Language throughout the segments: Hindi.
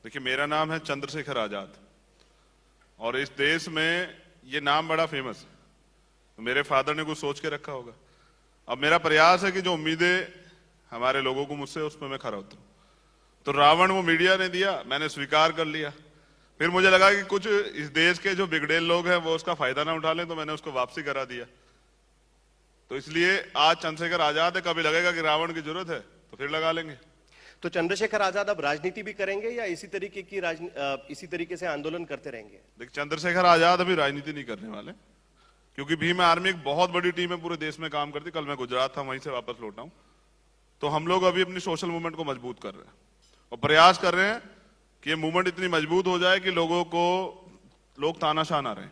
देखिए, मेरा नाम है चंद्रशेखर आजाद और इस देश में ये नाम बड़ा फेमस है। तो मेरे फादर ने कुछ सोच के रखा होगा। अब मेरा प्रयास है कि जो उम्मीदें हमारे लोगों को मुझसे, उस पर मैं खरा उतरूं। तो रावण वो मीडिया ने दिया, मैंने स्वीकार कर लिया। फिर मुझे लगा कि कुछ इस देश के जो बिगड़ेल लोग हैं वो उसका फायदा ना उठा लें, तो मैंने उसको वापसी करा दिया। तो इसलिए आज चंद्रशेखर आजाद है। कभी लगेगा कि रावण की जरूरत है तो फिर लगा लेंगे। तो चंद्रशेखर आजाद अब राजनीति भी करेंगे या इसी तरीके से आंदोलन करते रहेंगे? देखिए, चंद्रशेखर आजाद अभी राजनीति नहीं करने वाले, क्योंकि भीम आर्मी एक बहुत बड़ी टीम है, पूरे देश में काम करती। कल मैं गुजरात था, वहीं से वापस लौटा हूं। तो हम लोग अभी अपनी सोशल मूवमेंट को मजबूत कर रहे हैं और प्रयास कर रहे हैं कि ये मूवमेंट इतनी मजबूत हो जाए कि लोग तानाशाह ना रहे।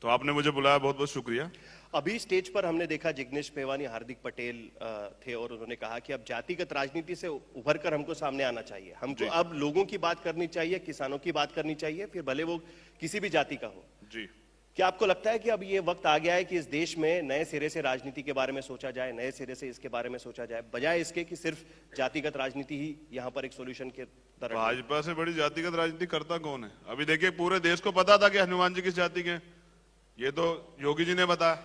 तो आपने मुझे बुलाया, बहुत बहुत शुक्रिया। अभी स्टेज पर हमने देखा जिग्नेश मेवानी, हार्दिक पटेल थे और उन्होंने कहा कि अब जातिगत राजनीति से उभर कर हमको सामने आना चाहिए। हमको अब लोगों की बात करनी चाहिए, किसानों की बात करनी चाहिए, फिर भले वो किसी भी जाति का हो। जी, क्या आपको लगता है कि अब ये वक्त आ गया है कि इस देश में नए सिरे से राजनीति के बारे में सोचा जाए, नए सिरे से इसके बारे में सोचा जाए, बजाय इसके कि सिर्फ जातिगत राजनीति ही यहाँ पर एक सोल्यूशन के तरह? भाजपा से बड़ी जातिगत राजनीति करता कौन है? अभी देखिए, पूरे देश को पता था कि हनुमान जी किस जाति के हैं। ये तो योगी जी ने बताया।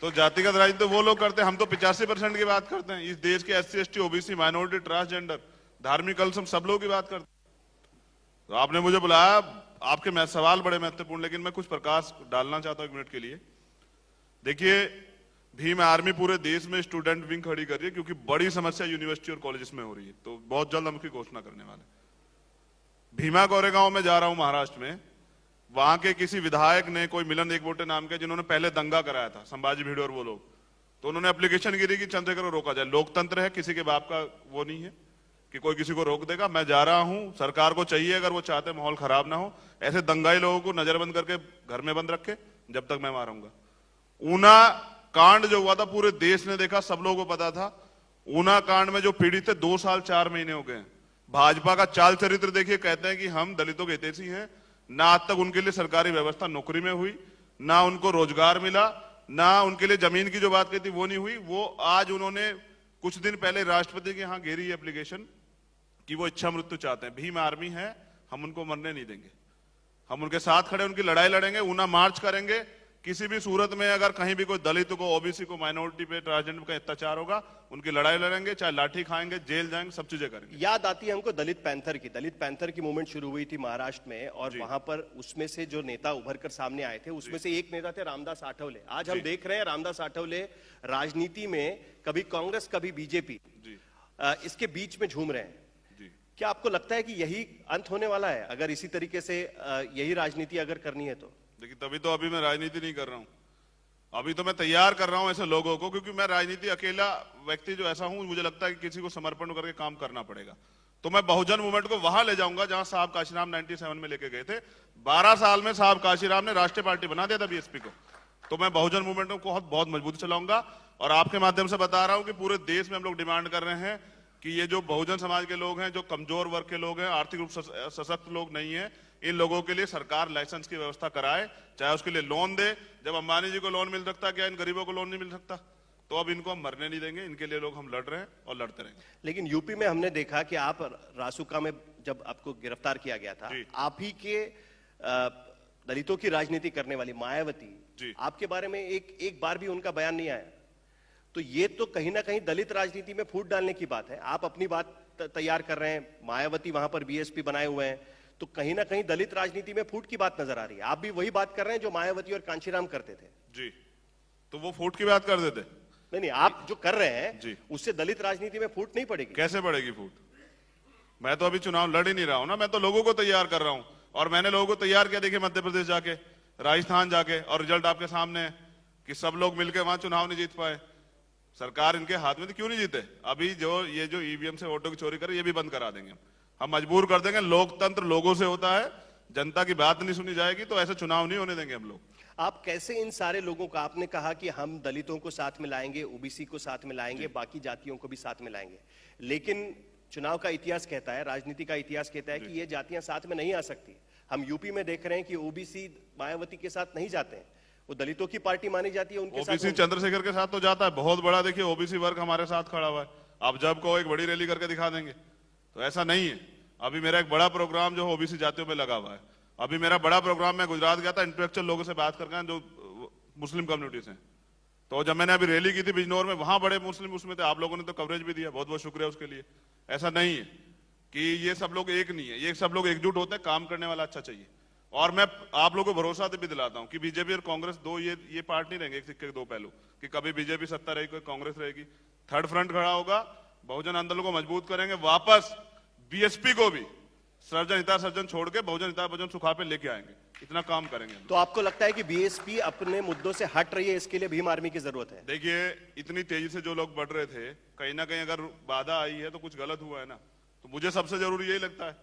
तो जातिगत राजनीति तो वो लोग करते हैं, हम तो 85% की बात करते हैं। इस देश के SC ST OBC minority, transgender, धार्मिक अल्पसंख्यक, सब लोग की बात करते हैं। तो आपने मुझे बुलाया, आपके सवाल बड़े महत्वपूर्ण, लेकिन मैं कुछ प्रकाश डालना चाहता हूं 1 मिनट के लिए। देखिए, भीम आर्मी पूरे देश में स्टूडेंट विंग खड़ी कर रही है, क्योंकि बड़ी समस्या यूनिवर्सिटी और कॉलेजेस में हो रही है। तो बहुत जल्द हम उसकी घोषणा करने वाले। भीमा कोरेगांव में जा रहा हूं, महाराष्ट्र में। वहां के किसी विधायक ने, कोई मिलन एकबोटे नाम के, जिन्होंने पहले दंगा कराया था, संभाजी भिड़े और वो लोग, तो उन्होंने एप्लीकेशन गिरी कि चंद्रशेखर को रोका जाए। लोकतंत्र है, किसी के बाप का वो नहीं है कि कोई किसी को रोक देगा। मैं जा रहा हूं, सरकार को चाहिए, अगर वो चाहते माहौल खराब ना हो, ऐसे दंगाई लोगों को नजरबंद करके घर में बंद रखे जब तक मैं वहां रहूंगा। ऊना कांड जो हुआ था, पूरे देश ने देखा, सब लोगों को पता था। ऊना कांड में जो पीड़ित थे, 2 साल 4 महीने हो गए। भाजपा का चाल चरित्र देखिए, कहते हैं कि हम दलितों के हितैषी हैं। ना आज तक उनके लिए सरकारी व्यवस्था नौकरी में हुई, ना उनको रोजगार मिला, ना उनके लिए जमीन की जो बात कही थी वो नहीं हुई। वो आज उन्होंने कुछ दिन पहले राष्ट्रपति के यहां घेरी एप्लीकेशन कि वो इच्छा मृत्यु चाहते हैं। भीम आर्मी है, हम उनको मरने नहीं देंगे, हम उनके साथ खड़े, उनकी लड़ाई लड़ेंगे, ऊना मार्च करेंगे। किसी भी सूरत में अगर कहीं भी कोई दलित को, OBC को, माइनॉरिटी पे, ट्रांसजेंडर का अत्याचार होगा, उनकी लड़ाई लड़ेंगे, चाहे लाठी खाएंगे, जेल जाएंगे, सब चीजें करेंगे। याद आती है हमको दलित पैंथर की मूवमेंट शुरू हुई थी महाराष्ट्र में, और वहां पर उसमें से जो नेता उभर कर सामने आए थे, उसमें से एक नेता थे रामदास आठवले। आज हम देख रहे हैं रामदास आठवले राजनीति में कभी कांग्रेस कभी बीजेपी, इसके बीच में झूम रहे हैं। क्या आपको लगता है कि यही अंत होने वाला है, अगर इसी तरीके से यही राजनीति अगर करनी है तो? देखिए, तभी तो अभी मैं राजनीति नहीं कर रहा हूं। अभी तो मैं तैयार कर रहा हूं ऐसे लोगों को, क्योंकि मैं राजनीति अकेला व्यक्ति जो ऐसा हूं, मुझे लगता है कि किसी को समर्पण करके काम करना पड़ेगा। तो मैं बहुजन मूवमेंट को वहां ले जाऊंगा जहां साहब काशीराम 97 में लेके गए थे। 12 साल में साहब काशीराम ने राष्ट्रीय पार्टी बना दिया था BSP को। तो मैं बहुजन मूवमेंट को बहुत मजबूत चलाऊंगा, और आपके माध्यम से बता रहा हूं कि पूरे देश में हम लोग डिमांड कर रहे हैं कि ये जो बहुजन समाज के लोग हैं, जो कमजोर वर्ग के लोग हैं, आर्थिक रूप से सशक्त लोग नहीं है, इन लोगों के लिए सरकार लाइसेंस की व्यवस्था कराए, चाहे उसके लिए लोन दे। जब अंबानी जी को लोन मिल सकता, क्या इन गरीबों को लोन नहीं मिल सकता? तो अब इनको हम मरने नहीं देंगे, इनके लिए लोग हम लड़ रहे हैं और लड़ते रहेंगे। लेकिन यूपी में हमने देखा कि आप रासुका में जब आपको गिरफ्तार किया गया था, आप ही के दलितों की राजनीति करने वाली मायावती, आपके बारे में एक बार भी उनका बयान नहीं आया। तो ये तो कहीं ना कहीं दलित राजनीति में फूट डालने की बात है। आप अपनी बात तैयार कर रहे हैं, मायावती वहां पर BSP बनाए हुए हैं, तो कहीं ना कहीं दलित राजनीति में फूट की बात नजर आ रही है। आप भी वही बात कर रहे हैं जो मायावती और कांशीराम करते थे। जी, तो वो फूट की बात कर देते? नहीं, आप जो कर रहे हैं उससे दलित राजनीति में फूट नहीं पड़ेगी। कैसे पड़ेगी फूट? मैं तो अभी चुनाव लड़ ही नहीं रहा हूं ना, मैं तो लोगों को तैयार कर रहा हूं। और मैंने लोगों को तैयार किया, देखिए, मध्य प्रदेश जाके, राजस्थान जाके, और रिजल्ट आपके सामने है कि सब लोग मिलकर वहां चुनाव नहीं जीत पाए। सरकार इनके हाथ में, तो क्यों नहीं जीते? अभी ये जो EVM से वोटों की चोरी करे, ये भी बंद करा देंगे हम मजबूर कर देंगे। लोकतंत्र लोगों से होता है, जनता की बात नहीं सुनी जाएगी तो ऐसे चुनाव नहीं होने देंगे हम लोग। आप कैसे इन सारे लोगों का, आपने कहा कि हम दलितों को साथ में लाएंगे, OBC को साथ में लाएंगे, बाकी जातियों को भी साथ में लाएंगे, लेकिन चुनाव का इतिहास कहता है, राजनीति का इतिहास कहता है कि ये जातियां साथ में नहीं आ सकती। हम यूपी में देख रहे हैं कि OBC मायावती के साथ नहीं जाते हैं, वो दलितों की पार्टी मानी जाती है, उनके OBC चंद्रशेखर के साथ तो जाता है, बहुत बड़ा। देखिए, OBC वर्ग हमारे साथ खड़ा हुआ है। आप जब को एक बड़ी रैली करके दिखा देंगे, तो ऐसा नहीं है। अभी मेरा एक बड़ा प्रोग्राम जो ओबीसी जातियों पे लगा हुआ है। अभी मेरा बड़ा प्रोग्राम, मैं गुजरात गया था, इंटेलेक्चुअल लोगों से बात करके जो मुस्लिम कम्युनिटी से। तो जब मैंने अभी रैली की थी बिजनौर में, वहां बड़े मुस्लिम उसमें थे। आप लोगों ने तो कवरेज भी दिया, बहुत बहुत शुक्रिया उसके लिए। ऐसा नहीं है कि ये सब लोग एक नहीं है, ये सब लोग एकजुट होते हैं, काम करने वाला अच्छा चाहिए। और मैं आप लोगों को भरोसा भी दिलाता हूं कि बीजेपी और कांग्रेस दो ये पार्ट नहीं रहेंगे, एक सिक्के के दो पहलू, कि कभी बीजेपी सत्ता रहेगी, कोई कांग्रेस रहेगी। थर्ड फ्रंट खड़ा होगा, बहुजन आंदोलन को मजबूत करेंगे, वापस बीएसपी को भी सर्जन हिता सर्जन छोड़ के बहुजन हिता बहुजन सुखा पे लेके आएंगे। इतना काम करेंगे। तो आपको लगता है कि बीएसपी अपने मुद्दों से हट रही है, इसके लिए भीम आर्मी की जरूरत है? देखिए, इतनी तेजी से जो लोग बढ़ रहे थे, कहीं ना कहीं अगर बाधा आई है तो कुछ गलत हुआ है ना। तो मुझे सबसे जरूरी यही लगता है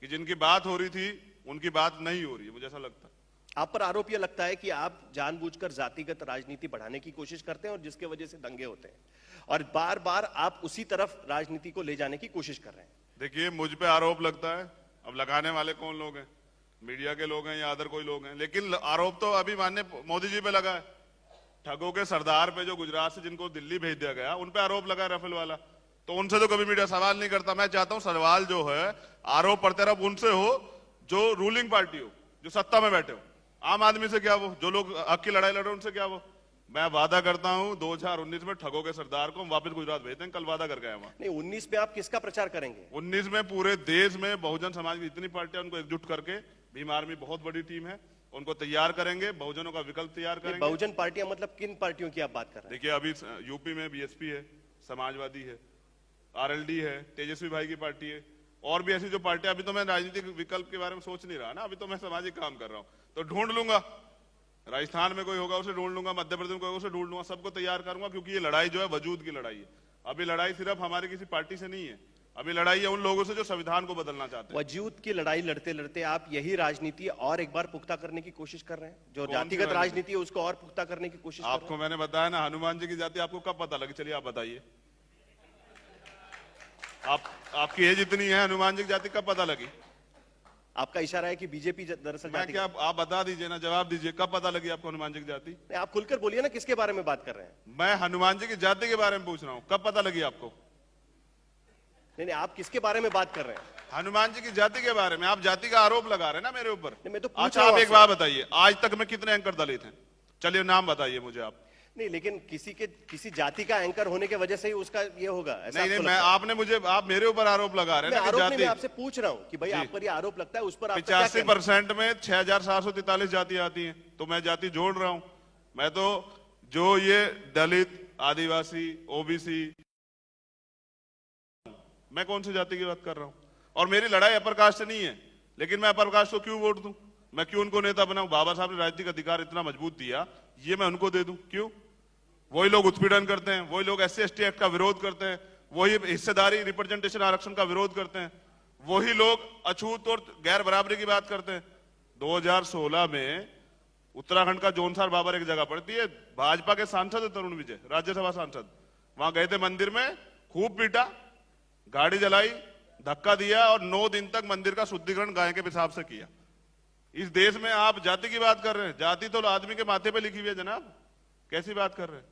कि जिनकी बात हो रही थी उनकी बात नहीं हो रही है, मुझे ऐसा लगता है। आप पर आरोप यह लगता है कि आप जानबूझकर जातिगत राजनीति बढ़ाने की कोशिश करते हैं और जिसके वजह से दंगे होते हैं, और बार बार आप उसी तरफ राजनीति को ले जाने की कोशिश कर रहे हैं। देखिए, मुझ पे आरोप लगता है, अब लगाने वाले कौन लोग हैं, मीडिया के लोग हैं या अदर कोई लोग हैं, लेकिन आरोप तो अभी माननीय मोदी जी पे लगा है। ठगों के सरदार पे, जो गुजरात से जिनको दिल्ली भेज दिया गया, उन पे आरोप लगा है राफेल वाला। तो उनसे तो कभी मीडिया सवाल नहीं करता। मैं चाहता हूं सवाल जो है आरोप प्रत्यारोप उनसे हो जो रूलिंग पार्टी हो, जो सत्ता में बैठे हो। आम आदमी से क्या वो, जो लोग हक की लड़ाई लड़ रहे उनसे क्या वो। मैं वादा करता हूं 2019 में ठगों के सरदार को हम वापस गुजरात भेजते हैं, कल वादा करके आए वहां। नहीं, 19 में आप किसका प्रचार करेंगे? 19 में पूरे देश में बहुजन समाज की जितनी पार्टियां, उनको एकजुट करके, भीम आर्मी बहुत बड़ी टीम है, उनको तैयार करेंगे, बहुजनों का विकल्प तैयार करेंगे। बहुजन पार्टियां मतलब किन पार्टियों की आप बात कर रहे हैं? देखिए, अभी यूपी में बीएसपी है, समाजवादी है, आरएलडी है, तेजस्वी भाई की पार्टी है, और भी ऐसी जो पार्टियां। अभी तो मैं राजनीतिक विकल्प के बारे में सोच नहीं रहा ना, अभी तो मैं सामाजिक काम कर रहा हूं। तो ढूंढ लूंगा, राजस्थान में कोई होगा उसे ढूंढ लूंगा, मध्य प्रदेश में कोई होगा उसे ढूंढ लूंगा, सबको तैयार करूंगा। क्योंकि ये लड़ाई जो है वजूद की लड़ाई है। अभी लड़ाई सिर्फ हमारी किसी पार्टी से नहीं है, अभी लड़ाई है उन लोगों से जो संविधान को बदलना चाहते हैं। वजूद की लड़ाई लड़ते लड़ते आप यही राजनीति और एक बार पुख्ता करने की कोशिश कर रहे हैं, जो जातिगत राजनीति है उसको और पुख्ता करने की कोशिश कर रहे हैं। आपको मैंने बताया ना, हनुमान जी की जाति आपको कब पता लगी? चलिए आप बताइए। आपकी एज इतनी है, हनुमान जी की जाति कब पता लगी? आपका इशारा है कि बीजेपी दरअसल मैं क्या, आप बता दीजिए ना, जवाब दीजिए, कब पता लगी आपको हनुमान जी की जाति? आप खुलकर बोलिए ना, किसके बारे में बात कर रहे हैं? मैं हनुमान जी की जाति के बारे में पूछ रहा हूँ, कब पता लगी आपको? नहीं, आप किसके बारे में बात कर रहे हैं? हनुमान जी की जाति के बारे में। आप जाति का आरोप लगा रहे हैं ना मेरे ऊपर। मैं तो अच्छा, आप एक बात बताइए, आज तक में कितने एंकर दलित हैं? चलिए नाम बताइए मुझे आप। नहीं, लेकिन किसी जाति का एंकर होने की वजह से ही उसका ये होगा, ऐसा नहीं, आप मेरे ऊपर आरोप लगा रहे हैं ना कि मैं आपसे पूछ रहा हूँ कि भाई आप पर ये आरोप लगता है, उस पर 85% में 6743 जाति आती हैं, तो मैं जाति जोड़ रहा हूं। मैं तो जो ये दलित, आदिवासी, ओबीसी, मैं कौन सी जाति की बात कर रहा हूं? और मेरी लड़ाई अपर कास्ट से नहीं है, लेकिन मैं अपर कास्ट को क्यों वोट दूं? मैं क्यों उनको नेता बनाऊं? बाबा साहब ने राजनीतिक अधिकार इतना मजबूत दिया, ये मैं उनको दे दूं? क्यों? वही लोग उत्पीड़न करते हैं, वही लोग SC/ST एक्ट का विरोध करते हैं, वही हिस्सेदारी रिप्रेजेंटेशन आरक्षण का विरोध करते हैं, वही लोग अछूत और गैर बराबरी की बात करते हैं। 2016 में उत्तराखंड का जोनसार बाबर एक जगह पड़ती है, भाजपा के सांसद है तरुण विजय, राज्यसभा सांसद, वहां गए थे मंदिर में, खूब पीटा, गाड़ी जलाई, धक्का दिया और 9 दिन तक मंदिर का शुद्धिकरण गाय के पेशाब से किया। इस देश में आप जाति की बात कर रहे हैं? जाति तो आदमी के माथे पे लिखी हुई है जनाब, कैसी बात कर रहे हैं?